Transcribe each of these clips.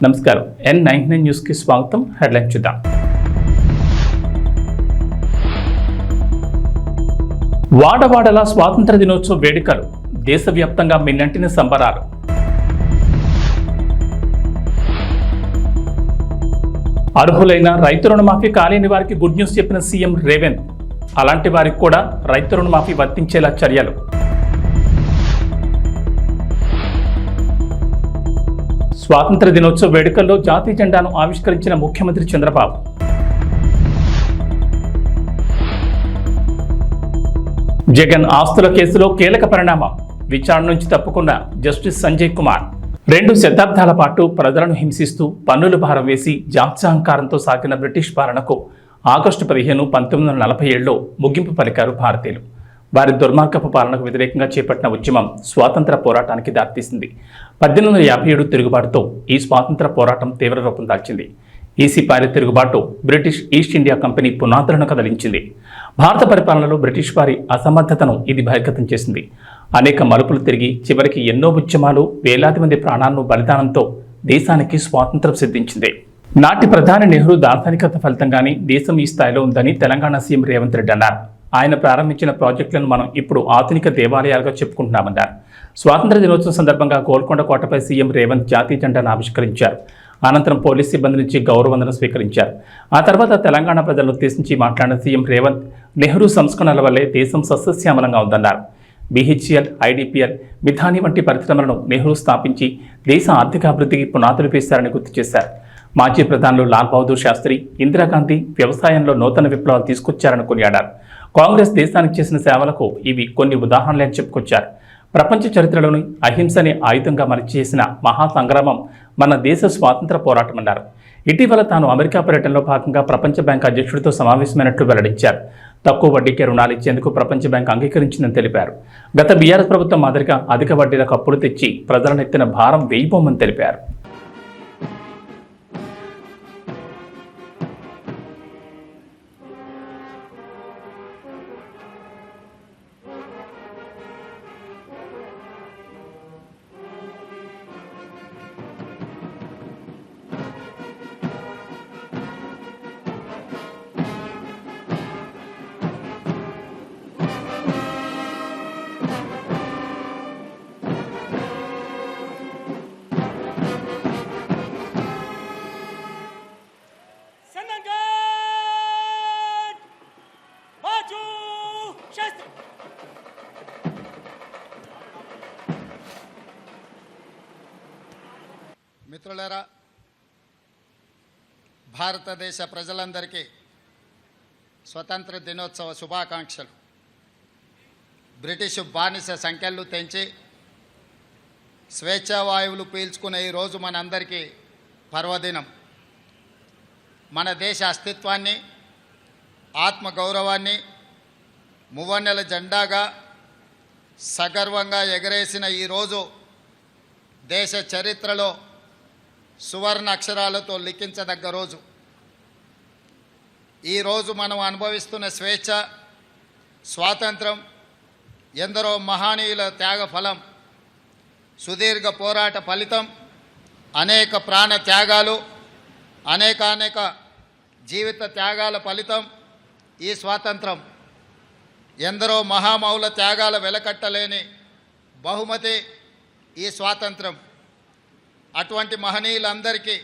నమస్కారం N99 news కి స్వాగతం. హెడ్లైన్ చూద్దాం. వాడవాడల స్వాతంత్ర దినోత్సవ వేడుకలు, దేశవ్యాప్తంగా మిన్నంటిన సంబరాలు. అర్హులైన రైతు రుణమాఫీ కాలేని వారికి గుడ్ న్యూస్ చెప్పిన సీఎం రేవంత్. అలాంటి వారికి కూడా రైతు రుణమాఫీ వర్తించేలా చర్యలు. స్వాతంత్ర దినోత్సవ వేడుకల్లో జాతీయ జెండాను ఆవిష్కరించిన ముఖ్యమంత్రి చంద్రబాబు. జగన్ ఆస్తుల కేసులో కీలక పరిణామం, విచారణ నుంచి తప్పుకున్న జస్టిస్ సంజయ్ కుమార్. 2 శతాబ్దాల పాటు ప్రజలను హింసిస్తూ పన్నుల భారం వేసి జాత్యహంకారంతో సాగిన బ్రిటిష్ పాలనకు ఆగస్టు 15, 1947లో ముగింపు పలికారు భారతీయులు. వారి దుర్మార్గపు పాలనకు వ్యతిరేకంగా చేపట్టిన ఉద్యమం స్వాతంత్ర పోరాటానికి దారితీసింది. 1857 తిరుగుబాటుతో ఈ స్వాతంత్ర పోరాటం తీవ్ర రూపం దాల్చింది. ఈ సిపాయిల తిరుగుబాటు బ్రిటిష్ ఈస్ట్ ఇండియా కంపెనీ పునాదులను కదిలించింది. భారత పరిపాలనలో బ్రిటిష్ వారి అసమర్థతను ఇది బహిర్గతం చేసింది. అనేక మలుపులు తిరిగి చివరికి ఎన్నో ఉద్యమాలు, వేలాది మంది ప్రాణాలను బలిదానంతో దేశానికి స్వాతంత్రం సిద్ధించింది. నాటి ప్రధాని నెహ్రూ దార్శనికత ఫలితంగానే దేశం ఈ స్థాయిలో ఉందని తెలంగాణ సీఎం రేవంత్ రెడ్డి అన్నారు. ఆయన ప్రారంభించిన ప్రాజెక్టులను మనం ఇప్పుడు ఆధునిక దేవాలయాలుగా చెప్పుకుంటున్నామన్నారు. స్వాతంత్ర దినోత్సవం సందర్భంగా గోల్కొండ కోటపై సీఎం రేవంత్ జాతీయ జెండాను ఆవిష్కరించారు. అనంతరం పోలీస్ సిబ్బంది నుంచి గౌరవవందనం స్వీకరించారు. ఆ తర్వాత తెలంగాణ ప్రజలను ఉద్దేశించి మాట్లాడిన సీఎం రేవంత్, నెహ్రూ సంస్కరణల వల్లే దేశం సస్యశ్యామలంగా ఉందన్నారు. BHEL, IDPL, మిథాని వంటి పరిశ్రమలను నెహ్రూ స్థాపించి దేశ ఆర్థికాభివృద్ధికి పునాదులు వేశారని గుర్తు చేశారు. మాజీ ప్రధానులు లాల్ బహదూర్ శాస్త్రి, ఇందిరాగాంధీ వ్యవసాయంలో నూతన విప్లవాలు తీసుకొచ్చారని కొనియాడారు. కాంగ్రెస్ దేశానికి చేసిన సేవలకు ఇవి కొన్ని ఉదాహరణలని చెప్పుకొచ్చారు. ప్రపంచ చరిత్రలోని అహింసని ఆయుధంగా మలిచేసిన మహాసంగ్రామం మన దేశ స్వాతంత్ర పోరాటమన్నారు. ఇటీవల తాను అమెరికా పర్యటనలో భాగంగా ప్రపంచ బ్యాంక్ అధ్యక్షుడితో సమావేశమైనట్లు వెల్లడించారు. తక్కువ వడ్డీకే రుణాలు ఇచ్చేందుకు ప్రపంచ బ్యాంక్ అంగీకరించిందని తెలిపారు. గత బీఆర్ఎస్ ప్రభుత్వం మాదిరిగా అధిక వడ్డీలకు అప్పులు తెచ్చి ప్రజలను ఎత్తిన భారం వేయిపోమని తెలిపారు. మిత్రులారా, భారతదేశ ప్రజలందరికీ స్వతంత్ర దినోత్సవ శుభాకాంక్షలు. బ్రిటిష్ బానిస సంఖ్యలు తెంచి స్వేచ్ఛావాయువులు పీల్చుకునే ఈరోజు మనందరికీ పర్వదినం. మన దేశ అస్తిత్వాన్ని, ఆత్మగౌరవాన్ని మువ్వన్నెల జెండాగా సగర్వంగా ఎగరేసిన ఈరోజు దేశ చరిత్రలో సువర్ణ అక్షరాలతో లిఖించదగ్గ రోజు. ఈరోజు మనం అనుభవిస్తున్న స్వేచ్ఛ, స్వాతంత్రం ఎందరో మహనీయుల త్యాగ ఫలం, సుదీర్ఘ పోరాట ఫలితం, అనేక ప్రాణ త్యాగాలు, అనేక జీవిత త్యాగాల ఫలితం ఈ స్వాతంత్రం. ఎందరో మహామౌల త్యాగాల వెలకట్టలేని బహుమతి ఈ స్వాతంత్రం. అటువంటి మహనీయులందరికీ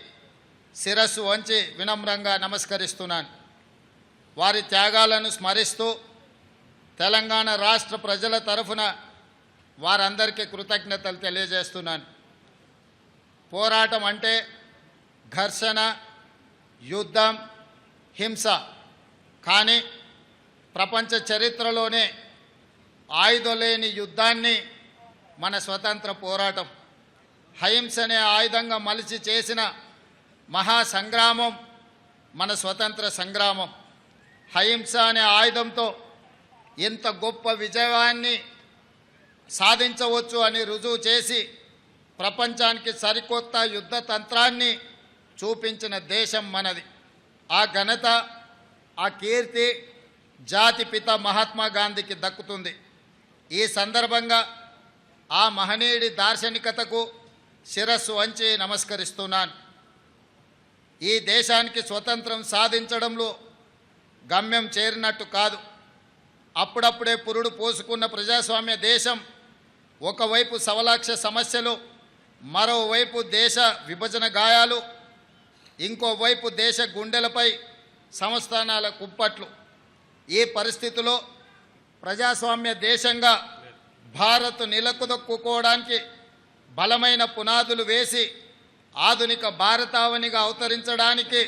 శిరస్సు వంచి వినమ్రంగా నమస్కరిస్తున్నాను. వారి త్యాగాలను స్మరిస్తూ తెలంగాణ రాష్ట్ర ప్రజల తరఫున వారందరికీ కృతజ్ఞతలు తెలియజేస్తున్నాను. పోరాటం అంటే ఘర్షణ, యుద్ధం, హింస. కానీ ప్రపంచ చరిత్రలోనే ఆయుధం లేని యుద్ధాన్ని మన స్వతంత్ర పోరాటం, అహింసనే ఆయుధంగా మలిచి చేసిన మహాసంగ్రామం మన స్వతంత్ర సంగ్రామం. అహింస అనే ఆయుధంతో ఎంత గొప్ప విజయాన్ని సాధించవచ్చు అని రుజువు చేసి ప్రపంచానికి సరికొత్త యుద్ధ తంత్రాన్ని చూపించిన దేశం మనది. ఆ ఘనత, ఆ కీర్తి జాతిపిత మహాత్మా గాంధీకి దక్కుతుంది. ఈ సందర్భంగా ఆ మహనీయుడి దార్శనికతకు శిరస్సు వంచి నమస్కరిస్తున్నాను. ఈ దేశానికి స్వతంత్రం సాధించడంలో గమ్యం చేరినట్టు కాదు. అప్పుడప్పుడే పురుడు పోసుకున్న ప్రజాస్వామ్య దేశం ఒకవైపు సవలాక్ష సమస్యలు, మరోవైపు దేశ విభజన గాయాలు, ఇంకోవైపు దేశ గుండెలపై సంస్థానాల కుప్పట్లు. ఈ పరిస్థితిలో ప్రజాస్వామ్య దేశంగా భారత్ నిలకుదొక్కుకోవడానికి బలమైన పునాదులు వేసి ఆధునిక భారతావనిగా అవతరించడానికి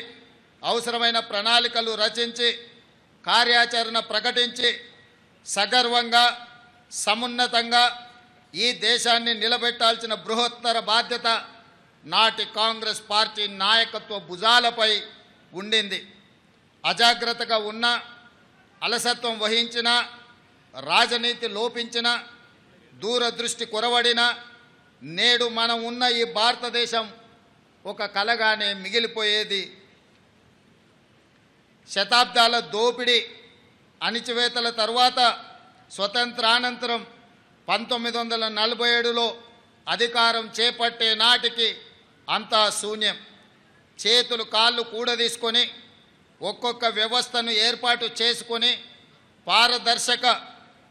అవసరమైన ప్రణాళికలు రచించి కార్యాచరణ ప్రకటించి సగర్వంగా సమున్నతంగా ఈ దేశాన్ని నిలబెట్టాల్సిన బృహత్తర బాధ్యత నాటి కాంగ్రెస్ పార్టీ నాయకత్వ భుజాలపై ఉండింది. అజాగ్రత్తగా ఉన్న, అలసత్వం వహించిన, రాజనీతి లోపించిన, దూరదృష్టి కొరవడిన నేడు మనం ఉన్న ఈ భారతదేశం ఒక కలగానే మిగిలిపోయేది. శతాబ్దాల దోపిడీ అణిచివేతల తర్వాత స్వతంత్రానంతరం 1947లో అధికారం చేపట్టే నాటికి అంతా శూన్యం. చేతులు కాళ్ళు కూడదీసుకొని ఒక్కొక్క వ్యవస్థను ఏర్పాటు చేసుకొని పారదర్శక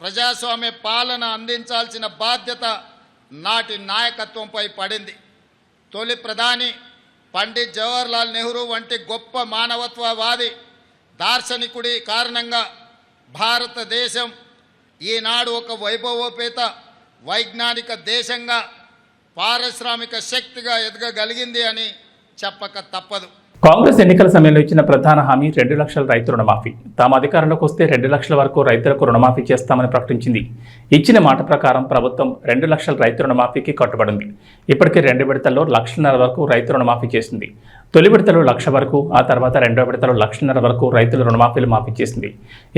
ప్రజాస్వామ్య పాలన అందించాల్సిన బాధ్యత నాటి నాయకత్వంపై పడింది. తొలి ప్రధాని పండిట్ జవహర్లాల్ నెహ్రూ వంటి గొప్ప మానవత్వవాది దార్శనికుడి కారణంగా భారతదేశం ఈనాడు ఒక వైభవోపేత వైజ్ఞానిక దేశంగా, పారిశ్రామిక శక్తిగా ఎదగగలిగింది అని చెప్పక తప్పదు. కాంగ్రెస్ ఎన్నికల సమయంలో ఇచ్చిన ప్రధాన హామీ 2 లక్షల రైతు రుణమాఫీ. తాము అధికారంలోకి వస్తే 2 లక్షల వరకు రైతులకు రుణమాఫీ చేస్తామని ప్రకటించింది. ఇచ్చిన మాట ప్రకారం ప్రభుత్వం 2 లక్షల రైతు రుణమాఫీకి కట్టుబడింది. ఇప్పటికే 2 విడతల్లో 1.5 లక్షల వరకు రైతు రుణమాఫీ చేసింది. తొలి విడతలో 1 లక్ష వరకు, ఆ తర్వాత 2వ విడతలో 1.5 లక్షల వరకు రైతుల రుణమాఫీలు మాఫీ చేసింది.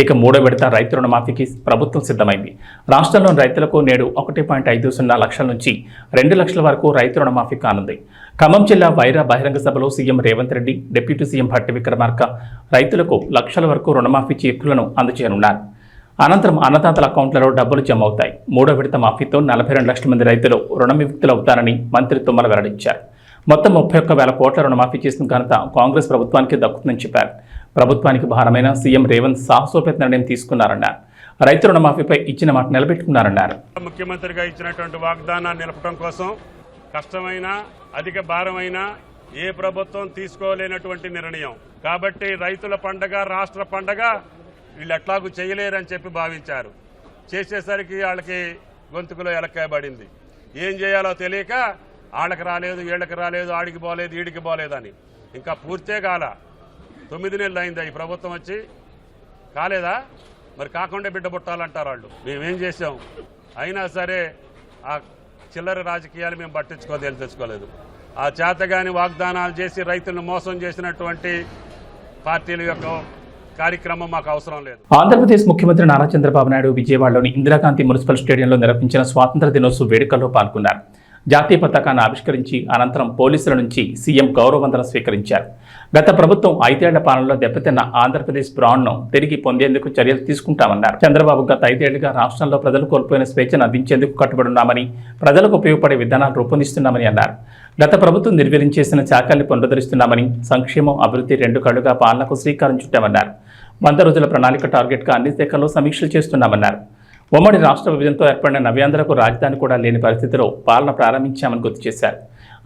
ఇక 3వ విడత రైతు రుణమాఫీకి ప్రభుత్వం సిద్ధమైంది. రాష్ట్రంలోని రైతులకు నేడు 1.50 లక్షల నుంచి 2 లక్షల వరకు రైతు రుణమాఫీ కానుంది. ఖమ్మం జిల్లా వైరా బహిరంగ సభలో CM Revanth Reddy, deputy CM Bhatti Vikramarka రైతులకు లక్షల వరకు రుణమాఫీ చెక్కులను అందజేయనున్నారు. అనంతరం అన్నదాతల అకౌంట్లలో డబ్బులు జమ అవుతాయి. 3వ విడత మాఫీతో 42 లక్షల మంది రైతులు రుణ విముక్తులవుతారని మంత్రి తుమ్మల వెల్లడించారు. మొత్తం 31,000 కోట్ల రుణమాఫీ చేసిన ఘనత కాంగ్రెస్ ప్రభుత్వానికి దక్కుతుందని చెప్పారు. ప్రభుత్వానికి భారమైన సీఎం రేవంత్ సాహసోపేత నిర్ణయం తీసుకున్నారన్నారు. రైతు రుణమాఫీపై ఇచ్చిన మాట నిలబెట్టుకున్నారన్నారు. ముఖ్యమంత్రిగా ఇచ్చినటువంటి వాగ్దానాన్ని నిలపడం కోసం కష్టమైన, అధిక భారమైన ఏ ప్రభుత్వం తీసుకోలేనటువంటి నిర్ణయం. కాబట్టి రైతుల పండగ, రాష్ట్ర పండగ వీళ్ళు ఎట్లాగూ చేయలేరని చెప్పి భావించారు. చేసేసరికి వాళ్ళకి గొంతుకులో ఎలక్కాయబడింది. ఏం చేయాలో తెలియక వాళ్ళకి రాలేదు, వీళ్ళకి రాలేదు, ఆడికి పోలేదు, ఈడికి పోలేదని ఇంకా పూర్తే కాల. 9 నెలలు అయిందా ఈ ప్రభుత్వం వచ్చి? కాలేదా? మరి కాకుండా బిడ్డ పుట్టాలంటారు వాళ్ళు. మేమేం చేసాం? అయినా సరే ఆ చిల్లర రాజకీయాలు మేము తెచ్చుకోలేదు. ఆ చేతగాని వాగ్దానాలు చేసి రైతులను మోసం చేసినటువంటి పార్టీల యొక్క కార్యక్రమం మాకు అవసరం లేదు. ఆంధ్రప్రదేశ్ ముఖ్యమంత్రి నారా చంద్రబాబు నాయుడు విజయవాడలోని ఇందిరాగాంధీ మున్సిపల్ స్టేడియంలో నిర్వహించిన స్వాతంత్ర దినోత్సవ వేడుకల్లో పాల్గొన్నారు. జాతీయ పతాకాన్ని ఆవిష్కరించి అనంతరం పోలీసుల నుంచి సీఎం గౌరవవందనం స్వీకరించారు. గత ప్రభుత్వం 5 ఏళ్ల పాలనలో దెబ్బతిన్న ఆంధ్రప్రదేశ్ బ్రాండ్ను తిరిగి పొందేందుకు చర్యలు తీసుకుంటామన్నారు. చంద్రబాబు గత 5 ఏళ్లుగా రాష్ట్రంలో ప్రజలు కోల్పోయిన స్వేచ్ఛను అందించేందుకు కట్టుబడున్నామని, ప్రజలకు ఉపయోగపడే విధానాలు రూపొందిస్తున్నామని అన్నారు. గత ప్రభుత్వం నిర్వీర్యం చేసిన శాఖల్ని పునరుద్ధరిస్తున్నామని, సంక్షేమం, అభివృద్ధి 2 కళ్లుగా పాలనకు శ్రీకారం చుట్టామన్నారు. 100 రోజుల ప్రణాళిక టార్గెట్గా అన్ని శాఖల్లో సమీక్షలు చేస్తున్నామన్నారు. ఉమ్మడి రాష్ట్ర విభజనతో ఏర్పడిన నవ్యాంధ్రకు రాజధాని కూడా లేని పరిస్థితిలో పాలన ప్రారంభించామని గుర్తు చేశారు.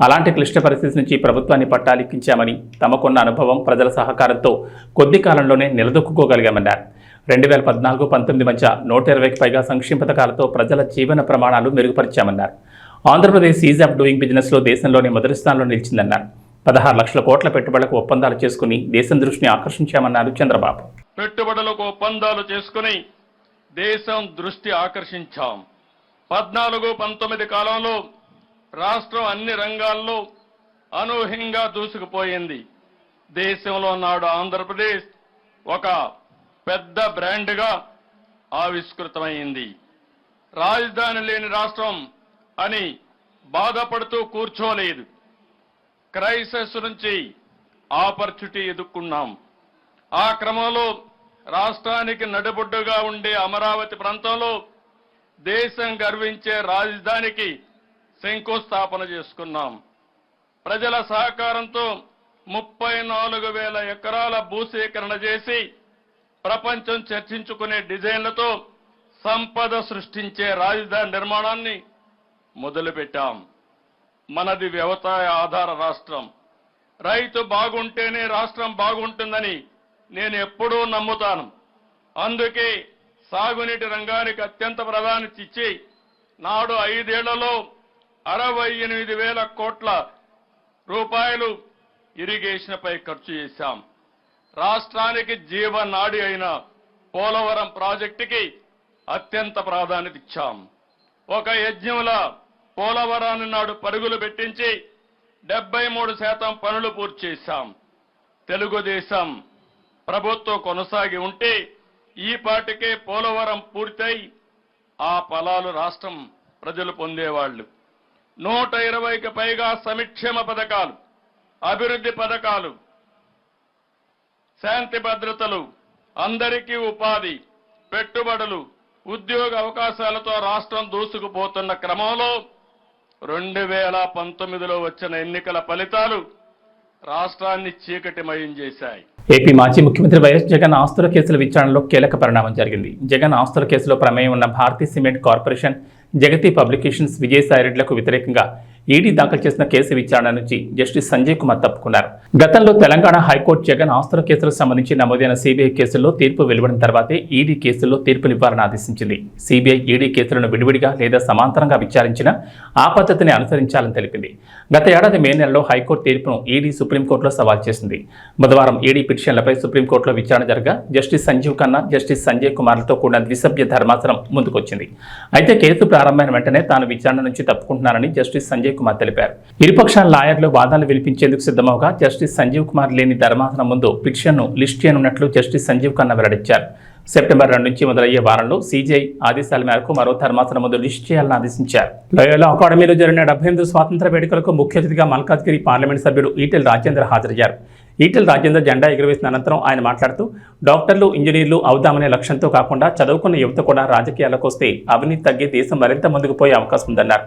అలాంటి క్లిష్ట పరిస్థితి నుంచి ప్రభుత్వాన్ని పట్టాలెక్కించామని, తమకున్న అనుభవం, ప్రజల సహకారంతో కొద్ది కాలంలోనే నిలదొక్కుకోగలిగామన్నారు. 2014-19 మధ్య 120కి పైగా సంక్షేమ పథకాలతో ప్రజల జీవన ప్రమాణాలు మెరుగుపరిచామన్నారు. ఆంధ్రప్రదేశ్ ఈజ్ ఆఫ్ డూయింగ్ బిజినెస్లో దేశంలోనే మొదటి స్థానంలో నిలిచిందన్నారు. 16 లక్షల కోట్ల పెట్టుబడులకు ఒప్పందాలు చేసుకుని దేశం దృష్టిని ఆకర్షించామన్నారు చంద్రబాబు. పెట్టుబడులకు ఒప్పందాలు చేసుకుని దేశం దృష్టి ఆకర్షించాం. 14-19 కాలంలో రాష్ట్రం అన్ని రంగాల్లో అనూహ్యంగా దూసుకుపోయింది. దేశంలో నాడు ఆంధ్రప్రదేశ్ ఒక పెద్ద బ్రాండ్గా ఆవిష్కృతమైంది. రాజధాని లేని రాష్ట్రం అని బాధపడుతూ కూర్చోలేదు. క్రైసిస్ నుంచి ఆపర్చునిటీ ఎదుర్కొన్నాం. ఆ క్రమంలో రాష్ట్రానికి నడిబొడ్డుగా ఉండే అమరావతి ప్రాంతంలో దేశం గర్వించే రాజధానికి శంకుస్థాపన చేసుకున్నాం. ప్రజల సహకారంతో 34,000 ఎకరాల భూసేకరణ చేసి ప్రపంచం చర్చించుకునే డిజైన్లతో సంపద సృష్టించే రాజధాని నిర్మాణాన్ని మొదలుపెట్టాం. మనది వ్యవసాయ ఆధార రాష్ట్రం. రైతు బాగుంటేనే రాష్ట్రం బాగుంటుందని నేను ఎప్పుడూ నమ్ముతాను. అందుకే సాగునీటి రంగానికి అత్యంత ప్రాధాన్యత ఇచ్చి నాడు 5 ఏళ్లలో 68,000 కోట్ల రూపాయలు ఇరిగేషన్పై ఖర్చు చేశాం. రాష్ట్రానికి జీవనాడి అయిన పోలవరం ప్రాజెక్టుకి అత్యంత ప్రాధాన్యత ఇచ్చాం. ఒక యజ్ఞంలా పోలవరాన్ని నాడు పరుగులు పెట్టించి 73% పనులు పూర్తి చేశాం. తెలుగుదేశం ప్రభుత్వం కొనసాగి ఉంటే ఈ పాటికే పోలవరం పూర్తయి ఆ ఫలాలు రాష్ట్రం ప్రజలు పొందేవాళ్లు. 120కి పైగా సంక్షేమ పథకాలు, అభివృద్ధి పథకాలు, శాంతి భద్రతలు, అందరికీ ఉపాధి, పెట్టుబడులు, ఉద్యోగ అవకాశాలతో రాష్ట్రం దూసుకుపోతున్న క్రమంలో 2019లో వచ్చిన ఎన్నికల ఫలితాలు రాష్ట్రాన్ని చీకటిమయం చేశాయి. ఏపీ మాజీ ముఖ్యమంత్రి వైఎస్ జగన్ ఆస్తుల కేసుల విచారణలో కీలక పరిణామం జరిగింది. జగన్ ఆస్తుల కేసులో ప్రమేయం ఉన్న భారతీ సిమెంట్ కార్పొరేషన్, జగతి పబ్లికేషన్స్, విజయసాయిరెడ్డిలకు వ్యతిరేకంగా ఈడీ దాఖలు చేసిన కేసు విచారణ నుంచి జస్టిస్ సంజయ్ కుమార్ తప్పుకున్నారు. గతంలో తెలంగాణ హైకోర్టు జగన్ ఆస్తుల కేసులకు సంబంధించి నమోదైన సిబిఐ కేసుల్లో తీర్పు వెలువడిన తర్వాతే ఈడీ కేసుల్లో తీర్పునివ్వాలని ఆదేశించింది. సిబిఐ ఈడీ కేసులను విడివిడిగా లేదా సమాంతరంగా విచారించిన ఆ పద్ధతిని అనుసరించాలని తెలిపింది. గత ఏడాది మే నెలలో హైకోర్టు తీర్పును ఈడీ సుప్రీంకోర్టులో సవాల్ చేసింది. బుధవారం ఈడీ పిటిషన్లపై సుప్రీంకోర్టులో విచారణ జరగా జస్టిస్ సంజీవ్ ఖన్నా, జస్టిస్ సంజయ్ కుమార్లతో కూడిన ద్విసభ్య ధర్మాసనం ముందుకొచ్చింది. అయితే కేసు ప్రారంభమైన వెంటనే తాను విచారణ నుంచి తప్పుకుంటున్నానని జస్టిస్ సంజయ్ కుమార్ తెలిపారు. ఇరుపక్షాల లాయర్లు వాదనలు వినిపించేందుకు సిద్ధమవగా జస్టిస్ సంజీవ్ కుమార్ లేని ధర్మాసనం ముందు పిటిషన్ను లిస్ట్ చేయనున్నట్లు జస్టిస్ సంజీవ్ ఖన్నా వెల్లడించారు. సెప్టెంబర్ 2 నుంచి మొదలయ్యే వారంలో సీజీఐ ఆదేశాల మేరకు మరో ధర్మాసనం ముందు లిస్ట్ చేయాలని ఆదేశించారు. లోయోలా అకాడమీలో జరిగిన 78 స్వాతంత్ర వేడుకలకు ముఖ్య అతిథిగా మల్కాజ్గిరి పార్లమెంట్ సభ్యుడు ఈటెల రాజేందర్ హాజరయ్యారు. ఈటెల రాజేందర్ జెండా ఎగురవేసిన అనంతరం ఆయన మాట్లాడుతూ డాక్టర్లు, ఇంజనీర్లు అవుదామనే లక్ష్యంతో కాకుండా చదువుకున్న యువత కూడా రాజకీయాలకు వస్తే అవినీతి తగ్గి దేశం మరింత ముందుకు పోయే అవకాశం ఉందన్నారు.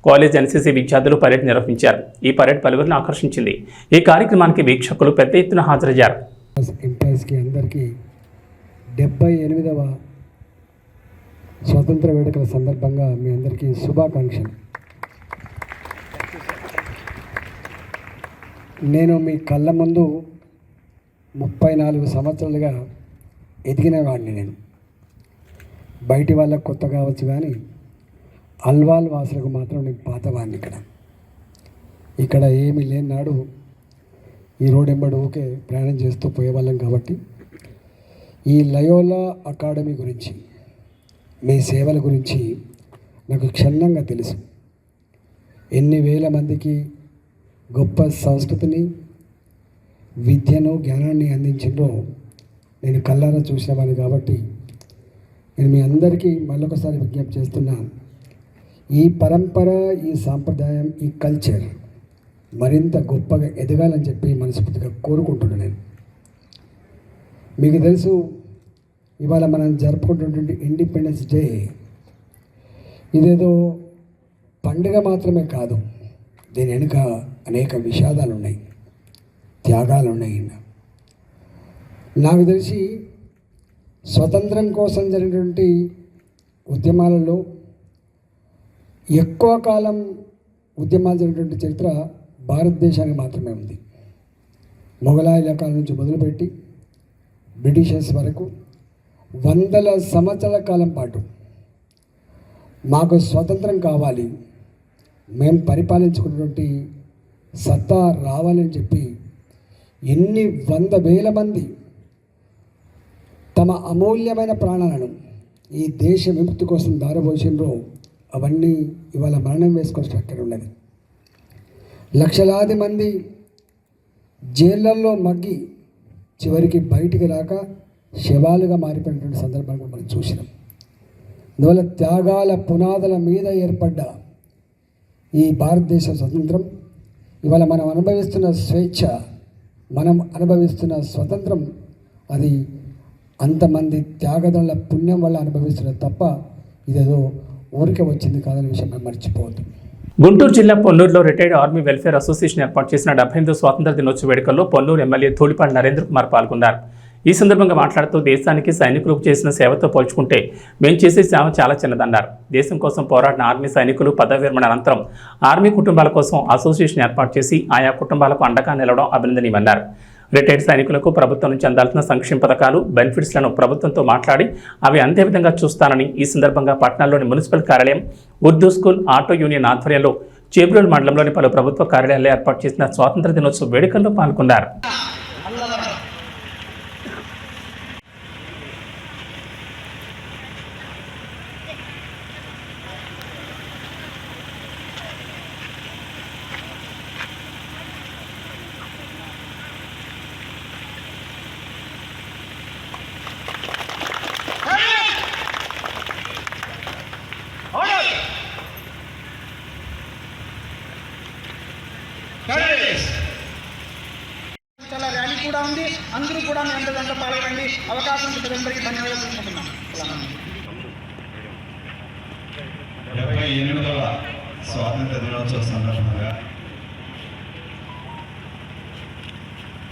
కాలేజ్ ఎన్సీసీ విద్యార్థులు పరేడ్ నిర్వహించారు. ఈ పరేడ్ పలువురిని ఆకర్షించింది. ఈ కార్యక్రమానికి వీక్షకులు పెద్ద ఎత్తున హాజరయ్యారు. 78వ స్వాతంత్ర వేడుకల సందర్భంగా మీ అందరికీ శుభాకాంక్షలు. నేను మీ కళ్ళ ముందు 34 సంవత్సరాలుగా ఎదిగిన వాడిని. నేను బయటి వాళ్ళకు కొత్త కావచ్చు, కానీ అల్వాల్ వాసులకు మాత్రం నేను పాతవాడిని. ఇక్కడ ఏమీ లేని నాడు ఈ రోడ్ ఎంబడి ఊకే ప్రయాణం చేస్తూ పోయేవాళ్ళం. కాబట్టి ఈ లయోలా అకాడమీ గురించి, మీ సేవల గురించి నాకు క్షుణ్ణంగా తెలుసు. ఎన్ని వేల మందికి గొప్ప సంస్కృతిని, విద్యను, జ్ఞానాన్ని అందించిందో నేను కళ్ళారా చూసినవాడిని. కాబట్టి నేను మీ అందరికీ మళ్ళొకసారి విజ్ఞప్తి చేస్తున్నా, ఈ పరంపర, ఈ సాంప్రదాయం, ఈ కల్చర్ మరింత గొప్పగా ఎదగాలని చెప్పి మనస్ఫూర్తిగా కోరుకుంటున్నాను. నేను మీకు తెలుసు, ఇవాళ మనం జరుపుకుంటున్నటువంటి ఇండిపెండెన్స్ డే ఇదేదో పండుగ మాత్రమే కాదు. దీని వెనుక అనేక విషాదాలు ఉన్నాయి, త్యాగాలు ఉన్నాయి. నాకు తెలిసి స్వతంత్రం కోసం జరిగినటువంటి ఉద్యమాలలో ఎక్కువ కాలం ఉద్యమాలు జరిగినటువంటి చరిత్ర భారతదేశానికి మాత్రమే ఉంది. మొఘలాయుల కాలం నుంచి మొదలుపెట్టి బ్రిటిషర్స్ వరకు వందల సంవత్సరాల కాలం పాటు మాకు స్వతంత్రం కావాలి, మేము పరిపాలించుకున్నటువంటి సత్తా రావాలని చెప్పి ఎన్ని 100,000 మంది తమ అమూల్యమైన ప్రాణాలను ఈ దేశ విముక్తి కోసం దారబోసిండ్రో అవన్నీ ఇవాళ మరణం వేసుకోవాల్సిన అక్కడ ఉన్నది. లక్షలాది మంది జైళ్ళల్లో మగ్గి చివరికి బయటికి రాక శవాలుగా మారిపోయినటువంటి సందర్భాన్ని మనం చూసినాం. అందువల్ల త్యాగాల పునాదుల మీద ఏర్పడ్డ ఈ భారతదేశ స్వతంత్రం, ఇవాళ మనం అనుభవిస్తున్న స్వేచ్ఛ, మనం అనుభవిస్తున్న స్వతంత్రం, అది అంతమంది త్యాగదళ పుణ్యం వల్ల అనుభవిస్తున్నది తప్ప ఇదేదో ఊరికే వచ్చింది కాదనే విషయం మనం మర్చిపోవద్దు. గుంటూరు జిల్లా పొన్నూరులో రిటైర్డ్ ఆర్మీ వెల్ఫేర్ అసోసియేషన్ ఏర్పాటు చేసిన 78వ స్వాతంత్ర దినోత్సవ వేడుకల్లో పొన్నూరు ఎమ్మెల్యే ధూళిపాటి నరేంద్ర కుమార్ పాల్గొన్నారు. ఈ సందర్భంగా మాట్లాడుతూ దేశానికి సైనికులకు చేసిన సేవతో పోల్చుకుంటే మేము చేసే సేవ చాలా చిన్నదన్నారు. దేశం కోసం పోరాడిన ఆర్మీ సైనికులు పదవి విరమణ అనంతరం ఆర్మీ కుటుంబాల కోసం అసోసియేషన్ ఏర్పాటు చేసి ఆయా కుటుంబాలకు అండగా నిలవడం అభినందనీయమన్నారు. రిటైర్డ్ సైనికులకు ప్రభుత్వం నుంచి అందాల్సిన సంక్షేమ పథకాలు బెనిఫిట్స్లను ప్రభుత్వంతో మాట్లాడి అవి అందే విధంగా చూస్తానని ఈ సందర్భంగా పట్టణంలోని మున్సిపల్ కార్యాలయం, ఉర్దూ స్కూల్, ఆటో యూనియన్ ఆధ్వర్యంలో చేబ్రోలు మండలంలోని పలు ప్రభుత్వ కార్యాలయాల్లో ఏర్పాటు చేసిన స్వాతంత్ర దినోత్సవ వేడుకల్లో పాల్గొన్నారు. చాలా ర్యాలీ కూడా ఉంది. అందరూ కూడా మీ అందరూ పాల్గొనండి. అవకాశం అందరికీ ధన్యవాదాలు తెలుసుకుంటున్నాం. 78వ స్వాతంత్ర దినోత్సవ సందర్భంగా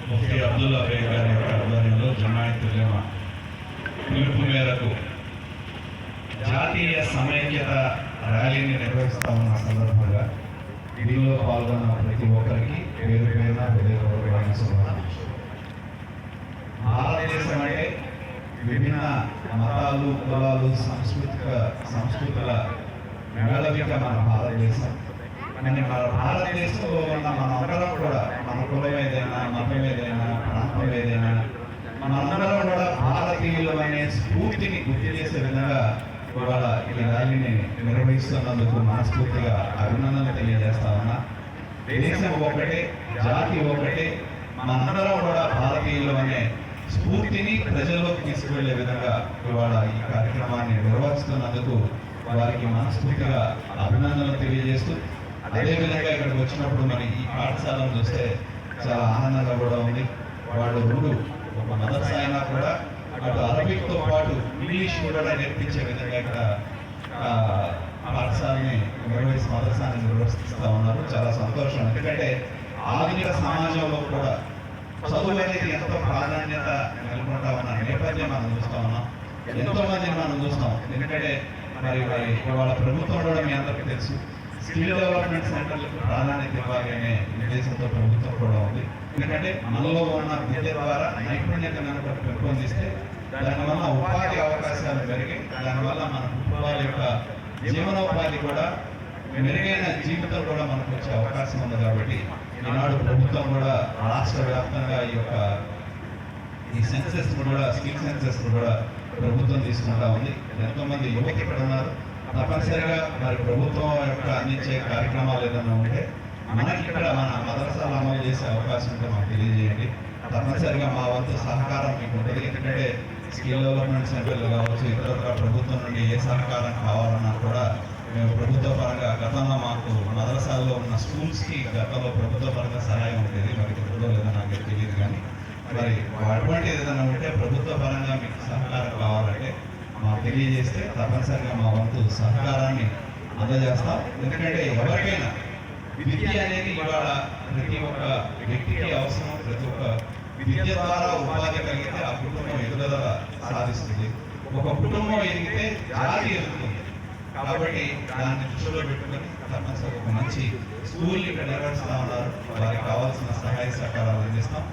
ముఫ్తీ అబ్దుల్లా బేగ్ గారి యొక్క ఆధ్వర్యంలో జమాయత్ ఉలమా పిలుపు మేరకు జాతీయ సమైక్యత ర్యాలీని నిర్వహిస్తా ఉన్న సందర్భంగా దీనిలో పాల్గొన్న ప్రతి ఒక్కరికి పేరు పేరున హృదయపూర్వకమైన శుభాకాంక్షలు. భారతదేశం అంటే విభిన్న మతాలు, కులాలు, సంస్కృతుల మేళవిక మన భారతదేశం. మన భారతదేశంలో ఉన్న మనందరం కూడా మన కులం ఏదైనా, మతం ఏదైనా, ప్రాంతం ఏదైనా, మనందరం కూడా భారతీయులు అనే స్ఫూర్తిని గుర్తు చేసే విధంగా ఇవాళ ఈ ర్యాలీని నిర్వహిస్తున్నందుకు మనస్ఫూర్తిగా అభినందనలు తెలియజేస్తా ఉన్నా. దేశం ఒకటే, జాతి ఒకటే, మనందరం కూడా భారతీయులు అనే స్ఫూర్తిని ప్రజల్లోకి తీసుకువెళ్లే విధంగా ఇవాళ ఈ కార్యక్రమాన్ని నిర్వహిస్తున్నందుకు వారికి మనస్ఫూర్తిగా అభినందనలు తెలియజేస్తూ, అదేవిధంగా ఇక్కడికి వచ్చినప్పుడు మరి ఈ పాఠశాలను చూస్తే చాలా ఆనందంగా కూడా ఉంది. వాళ్ళు రెండు ఒక మదర్సా అయినా కూడా అటు అరబిక్తో పాటు ఇంగ్లీష్ కూడా నేర్పించే విధంగా ఇక్కడ పాఠశాలని మదర్సాని నిర్వహిస్తూ ఉన్నారు. చాలా సంతోషం. ఎందుకంటే ఆధునిక సమాజంలో కూడా చదువు అనేది ఎంతో ప్రాధాన్యత నెలకొంటా ఉన్న నేపథ్యం మనం చూస్తూ ఉన్నాం. ఎంతో మందిని మనం చూస్తాం. ఎందుకంటే మరి వాళ్ళ ప్రభుత్వం కూడా మీ అందరికీ తెలుసు, స్కిల్ డెవలప్మెంట్ సెంటర్లకు ప్రాధాన్యత ఇవ్వాలి అనే ఉద్దేశంతో ప్రభుత్వం కూడా ఉంది. ఎందుకంటే మనలో ఉన్న విద్య ద్వారా నైపుణ్యతను కనుక పెంపొందిస్తే దానివల్ల ఉపాధి అవకాశాలు పెరిగి దానివల్ల మన కుటుంబాల యొక్క జీవనోపాధి కూడా మెరుగైన జీవితం కూడా మనకు వచ్చే అవకాశం ఉంది. కాబట్టి ఈనాడు ప్రభుత్వం కూడా రాష్ట్ర వ్యాప్తంగా ఈ సెన్సెస్ కూడా, స్కిల్ సెన్సెస్ కూడా ప్రభుత్వం తీసుకుంటా ఉంది. ఎంతోమంది యువత ఇక్కడ ఉన్నారు. తప్పనిసరిగా మరి ప్రభుత్వం యొక్క అందించే కార్యక్రమాలు ఏదైనా ఉంటే మనకి ఇక్కడ మన మదరసాలు అమలు చేసే అవకాశం ఉంటే మాకు తెలియజేయండి. తప్పనిసరిగా మా వంతు సహకారం మీకు ఉంటుంది. ఎందుకంటే స్కిల్ డెవలప్మెంట్ సెంటర్లు కావచ్చు, ఇతరత్ర ప్రభుత్వం నుండి ఏ సహకారం కావాలన్నా కూడా మేము ప్రభుత్వ పరంగా గతంలో మాకు మదరసాల్లో ఉన్న స్కూల్స్కి గతంలో ప్రభుత్వ పరంగా సహాయం ఉండేది. మరి ఇప్పుడు లేదో నాకు తెలియదు. కానీ మరి అటువంటి ఏదైనా ఉంటే ప్రభుత్వ పరంగా మీకు సహకారం కావాలంటే మాకు తెలియజేస్తే తప్పనిసరిగా మా వంతు సహకారాన్ని అందజేస్తాం. ఎందుకంటే ఎవరికైనా విద్య అనేది ఇవాళ ప్రతి ఒక్క వ్యక్తికి అవసరం. ప్రతి ఒక్క విద్య ద్వారా ఉపాధి కలిగితే ఆ కుటుంబం ఎదుగుదల సాధిస్తుంది. ఒక కుటుంబం ఎదిగితే జాతి ఎదుగుతుంది. కాబట్టి దాన్ని దృష్టిలో పెట్టుకొని తప్పనిసరిగా ఒక మంచి స్కూల్ని ఇక్కడ నిర్వహిస్తూ ఉన్నారు. వారికి కావాల్సిన సహాయ సహకారాలు అందిస్తాం.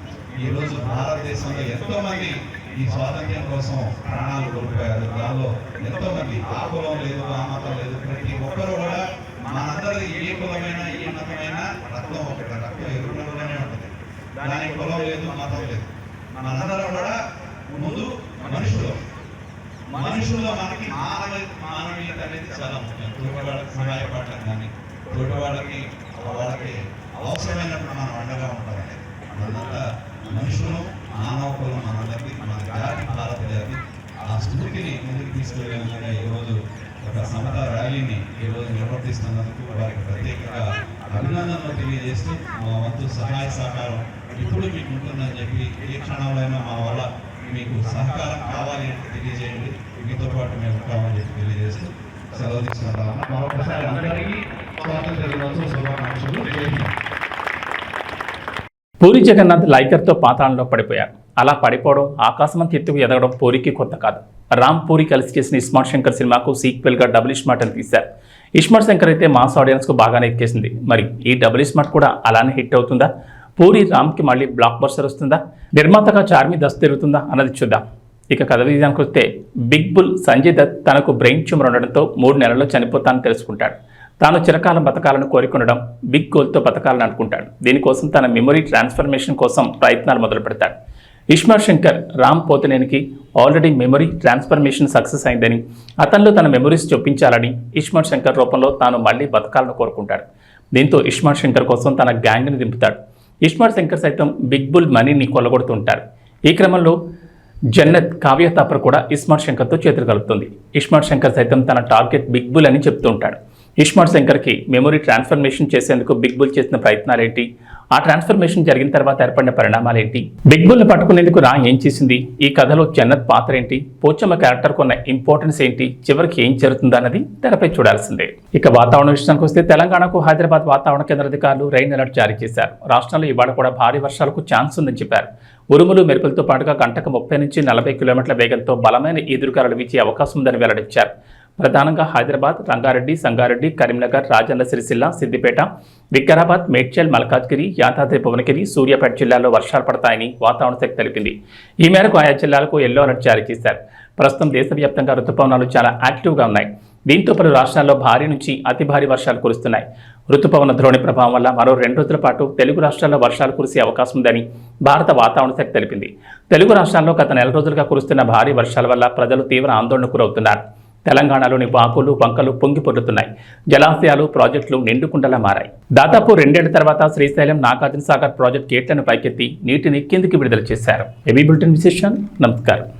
ఈరోజు భారతదేశంలో ఎంతోమంది ఈ స్వాతంత్ర్యం కోసం ప్రాణాలు కోల్పోయారు. దానిలో ఎంతోమంది ఆ కులం లేదు, ఆ మతం లేదు, ప్రతి ఒక్కరు కూడా మనందరూ ఏ కులమైనా ఏ మతమైనా రక్తం ఒకటి, రక్తం ఎదురులోనే ఉంటుంది. దానికి కులం లేదు, మతం లేదు. మనందరం కూడా ముందు మనుషుల్లో మనకి మానవీయత అనేది చాలా ముఖ్యం. తోటి వాళ్ళకి సహాయపడటం కానీ, తోటి వాళ్ళకి అవసరమైనప్పుడు మనం అండగా ఉంటాం. మనంతా మనుషులు, మానవ కులం మనందరికీ, మన జాతి భారత జాతి ఆ స్ఫూర్తిని ముందుకు తీసుకెళ్లే విధంగా ఈరోజు ఒక సమతా ర్యాలీని ఈరోజు నిర్వర్తిస్తున్నందుకు వారికి ప్రత్యేకంగా అభినందనలు తెలియజేస్తూ మా వంతు సహాయ సహకారం ఇప్పుడు మీకు ఉంటుందని చెప్పి ఏ క్షణంలో మా వల్ల మీకు సహకారం కావాలి అంటే తెలియజేయండి. మీతో పాటు మేము ఉంటామని చెప్పి తెలియజేస్తూ సెలవు తీసుకుంటాము. మరొకసారి అందరికీ స్వాతంత్ర దినోత్సవ శుభాకాంక్షలు. జై హింద్. పూరి జగన్నాథ్ లైగర్తో పాతాళంలో పడిపోయారు. అలా పడిపోవడం, ఆకాశమంత ఎత్తుకు ఎదగడం పూరికి కొత్త కాదు. రామ్ పూరి కలిసి చేసిన ఇస్మార్ట్ శంకర్ సినిమాకు సీక్వెల్గా డబుల్ ఇస్మార్ట్ అని తీశారు. ఇస్మార్ట్ శంకర్ అయితే మాస్ ఆడియన్స్కు బాగానే ఎక్కేసింది. మరి ఈ డబుల్ ఇస్మార్ట్ కూడా అలానే హిట్ అవుతుందా? పూరి రామ్కి మళ్ళీ బ్లాక్ బస్టర్ వస్తుందా? నిర్మాతగా చార్మి దస్తు తిరుగుతుందా అన్నది చూద్దాం. ఇక కథ విధానానికి వస్తే బిగ్ బుల్ సంజయ్ దత్ తనకు బ్రెయిన్ ట్యూమర్ ఉండడంతో 3 నెలల్లో చనిపోతానని తెలుసుకుంటాడు. తాను చిరకాలం బతకాలను కోరుకుండడం, బిగ్ గోల్తో బతకాలని అనుకుంటాడు. దీనికోసం తన మెమొరీ ట్రాన్స్ఫర్మేషన్ కోసం ప్రయత్నాలు మొదలు పెడతాడు. ఇస్మార్ట్ శంకర్ రామ్ పోతినేనికి ఆల్రెడీ మెమొరీ ట్రాన్స్ఫర్మేషన్ సక్సెస్ అయిందని, అతనిలో తన మెమొరీస్ చొప్పించాలని ఇస్మార్ట్ శంకర్ రూపంలో తాను మళ్ళీ బతకాలను కోరుకుంటాడు. దీంతో ఇస్మార్ట్ శంకర్ కోసం తన గ్యాంగ్ని దింపుతాడు. ఇస్మార్ట్ శంకర్ సైతం బిగ్ బుల్ మనీని కొల్లగొడుతుంటారు. ఈ క్రమంలో జన్నత్ కావ్య తాపర్ కూడా ఇస్మార్ట్ శంకర్తో చేతులు కలుపుతుంది. ఇస్మార్ట్ శంకర్ సైతం తన టార్గెట్ బిగ్ బుల్ అని చెప్తూ ఉంటాడు. ఇస్మార్ట్ శంకర్కి మెమొరీ ట్రాన్స్ఫర్మేషన్ చేసేందుకు బిగ్ బుల్ చేసిన ప్రయత్నాలేంటి, ఆ ట్రాన్స్ఫర్మేషన్ జరిగిన తర్వాత ఏర్పడిన పరిణామాలేంటి, బిగ్ బుల్ని పట్టుకునేందుకు రా ఏం చేసింది, ఈ కథలో జన్నత్ పాత్ర ఏంటి, పోచమ్మ క్యారెక్టర్ కొన్న ఇంపార్టెన్స్ ఏంటి, చివరికి ఏం జరుగుతుందన్నది తెరపై చూడాల్సిందే. ఇక వాతావరణ విషయానికి వస్తే తెలంగాణకు హైదరాబాద్ వాతావరణ కేంద్ర అధికారులు రెయిన్ అలర్ట్ జారీ చేశారు. రాష్ట్రంలో ఇవాళ కూడా భారీ వర్షాలకు ఛాన్స్ ఉందని చెప్పారు. ఉరుములు మెరుపులతో పాటుగా గంటకు 30 నుంచి 40 కిలోమీటర్ల వేగంతో బలమైన ఈదురుగాలులు వీచే అవకాశం ఉందని వెల్లడించారు. ప్రధానంగా హైదరాబాద్, రంగారెడ్డి, సంగారెడ్డి, కరీంనగర్, రాజన్న సిరిసిల్ల, సిద్దిపేట, వికారాబాద్, మేడ్చల్, మల్కాజ్గిరి, యాదాద్రి భువనగిరి, సూర్యాపేట జిల్లాల్లో వర్షాలు పడతాయని వాతావరణ శాఖ తెలిపింది. ఈ మేరకు ఆయా జిల్లాలకు ఎల్లో అలర్ట్ జారీ చేశారు. ప్రస్తుతం దేశవ్యాప్తంగా రుతుపవనాలు చాలా యాక్టివ్గా ఉన్నాయి. దీంతో పలు రాష్ట్రాల్లో భారీ నుంచి అతి భారీ వర్షాలు కురుస్తున్నాయి. రుతుపవన ద్రోణి ప్రభావం వల్ల మరో 2 రోజుల పాటు తెలుగు రాష్ట్రాల్లో వర్షాలు కురిసే అవకాశం ఉందని భారత వాతావరణ శాఖ తెలిపింది. తెలుగు రాష్ట్రాల్లో గత నెల రోజులుగా కురుస్తున్న భారీ వర్షాల వల్ల ప్రజలు తీవ్ర ఆందోళనకు గురవుతున్నారు. తెలంగాణలోని వాగులు, వంకలు పొంగి పొర్లుతున్నాయి. జలాశయాలు, ప్రాజెక్టులు నిండుకుండలా మారాయి. దాదాపు 2 ఏళ్ల తర్వాత శ్రీశైలం, నాగార్జున సాగర్ ప్రాజెక్టు గేట్లను పైకెత్తి నీటిని కిందికి విడుదల చేశారు. ఏబీ బులెటిన్ విశేషాలు. నమస్కారం.